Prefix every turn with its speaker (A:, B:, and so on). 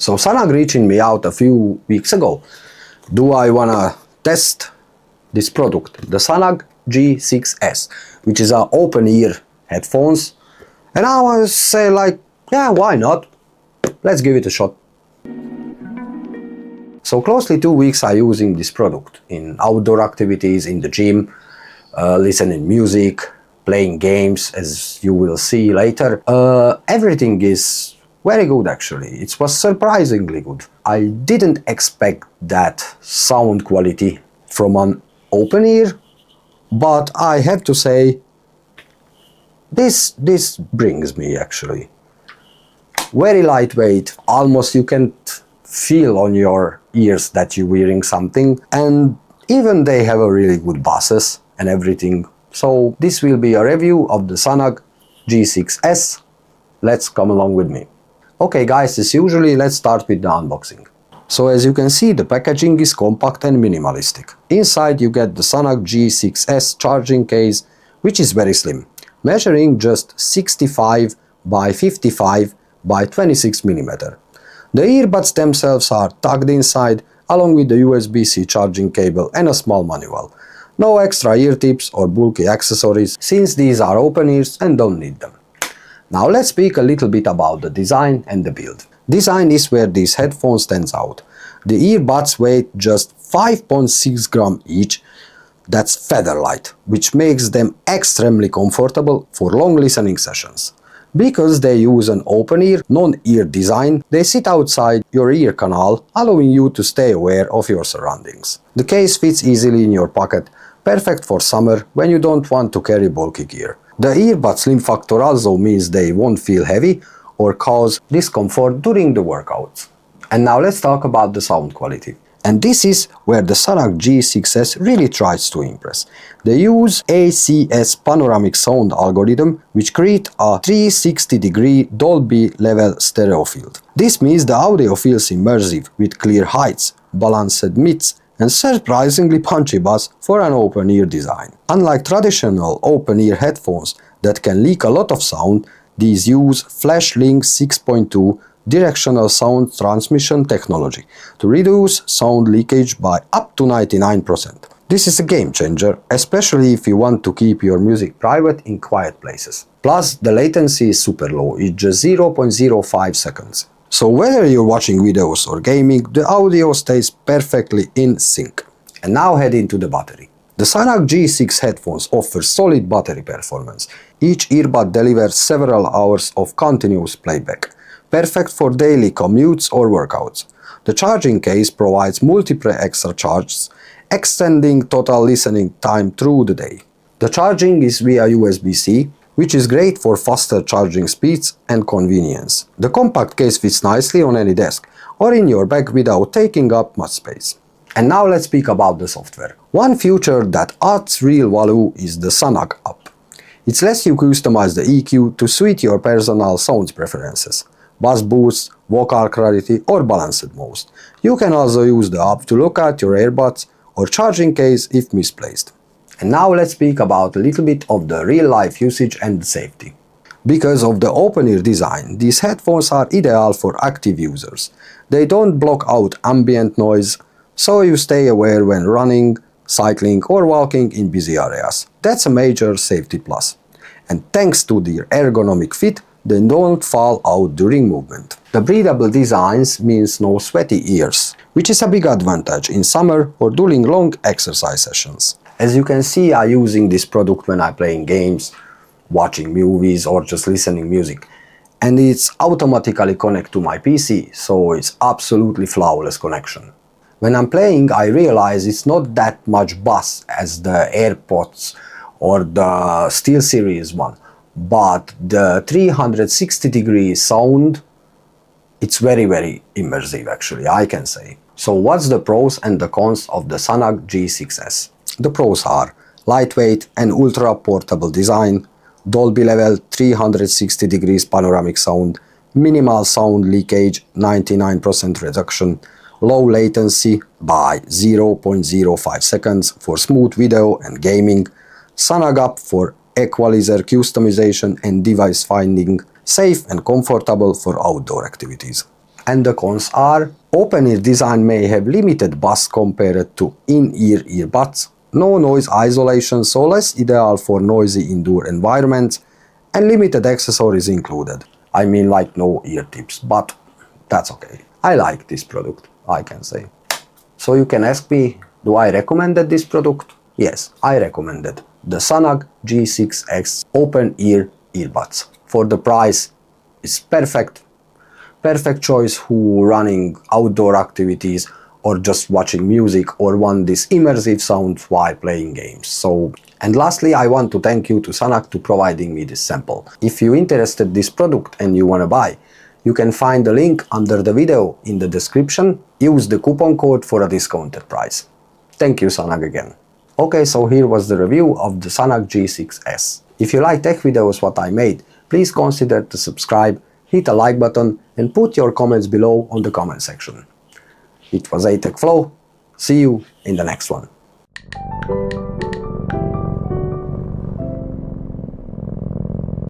A: So Sanag reaching me out a few weeks ago. Do I wanna test this product, the Sanag G6S, which is an open ear headphones, and I was say like, yeah, why not? Let's give it a shot. So closely 2 weeks I using this product in outdoor activities, in the gym, listening music, playing games, as you will see later. Everything is very good actually. It was surprisingly good. I didn't expect that sound quality from an open ear, but I have to say this brings me actually. Very lightweight, almost you can't feel on your ears that you're wearing something, and even they have a really good basses and everything. So this will be a review of the Sanag G6S. Let's come along with me. Okay guys, as usually, let's start with the unboxing. So as you can see, the packaging is compact and minimalistic. Inside you get the Sanag G6S charging case, which is very slim, measuring just 65 by 55 by 26 mm. The earbuds themselves are tucked inside, along with the USB-C charging cable and a small manual. No extra ear tips or bulky accessories, since these are open ears and don't need them. Now let's speak a little bit about the design and the build. Design is where these headphones stands out. The earbuds weigh just 5.6 grams each. That's feather light, which makes them extremely comfortable for long listening sessions. Because they use an open ear, non-ear design, they sit outside your ear canal, allowing you to stay aware of your surroundings. The case fits easily in your pocket, perfect for summer when you don't want to carry bulky gear. The earbud slim factor also means they won't feel heavy or cause discomfort during the workouts. And now let's talk about the sound quality. And this is where the Sanag G6S really tries to impress. They use ACS panoramic sound algorithm, which create a 360-degree Dolby-Level stereo field. This means the audio feels immersive with clear heights, balanced mids, and surprisingly punchy bass for an open-ear design. Unlike traditional open-ear headphones that can leak a lot of sound, these use FlashLink 6.2 directional sound transmission technology to reduce sound leakage by up to 99%. This is a game changer, especially if you want to keep your music private in quiet places. Plus, the latency is super low, it's just 0.05 seconds. So whether you're watching videos or gaming, the audio stays perfectly in sync. And now head into the battery. The Sanag G6 headphones offer solid battery performance. Each earbud delivers several hours of continuous playback, perfect for daily commutes or workouts. The charging case provides multiple extra charges, extending total listening time through the day. The charging is via USB-C, which is great for faster charging speeds and convenience. The compact case fits nicely on any desk or in your bag without taking up much space. And now let's speak about the software. One feature that adds real value is the Sanag App. It lets you customize the EQ to suit your personal sound preferences, bass boost, vocal clarity or balanced mode. You can also use the app to look at your earbuds or charging case if misplaced. And now let's speak about a little bit of the real-life usage and safety. Because of the open-ear design, these headphones are ideal for active users. They don't block out ambient noise, so you stay aware when running, cycling or walking in busy areas. That's a major safety plus. And thanks to their ergonomic fit, they don't fall out during movement. The breathable designs means no sweaty ears, which is a big advantage in summer or during long exercise sessions. As you can see, I'm using this product when I'm playing games, watching movies or just listening music. And it's automatically connected to my PC, so it's absolutely flawless connection. When I'm playing, I realize it's not that much bass as the AirPods or the SteelSeries one, but the 360-degree sound, it's very immersive actually, I can say. So what's the pros and the cons of the Sanag G6S? The pros are lightweight and ultra portable design, Dolby-Level 360 degrees panoramic sound, minimal sound leakage 99% reduction, low latency by 0.05 seconds for smooth video and gaming, Sanag App for equalizer customization and device finding, safe and comfortable for outdoor activities. And the cons are: open-ear design may have limited bass compared to in-ear earbuds, no noise isolation, so less ideal for noisy indoor environments, and limited accessories included. I mean, like no ear tips, but that's okay. I like this product, I can say. So you can ask me, do I recommend this product? Yes, I recommended the Sanag G6S open-ear earbuds. For the price, it's perfect choice who running outdoor activities or just watching music or want this immersive sound while playing games. And lastly, I want to thank you to Sanag to providing me this sample. If you're interested in this product and you wanna buy, you can find the link under the video in the description. Use the coupon code for a discounted price. Thank you, Sanag, again. Okay, so here was the review of the Sanag G6S. If you like tech videos what I made, please consider to subscribe, hit a like button and put your comments below on the comment section. It was ATech Flow. See you in the next one.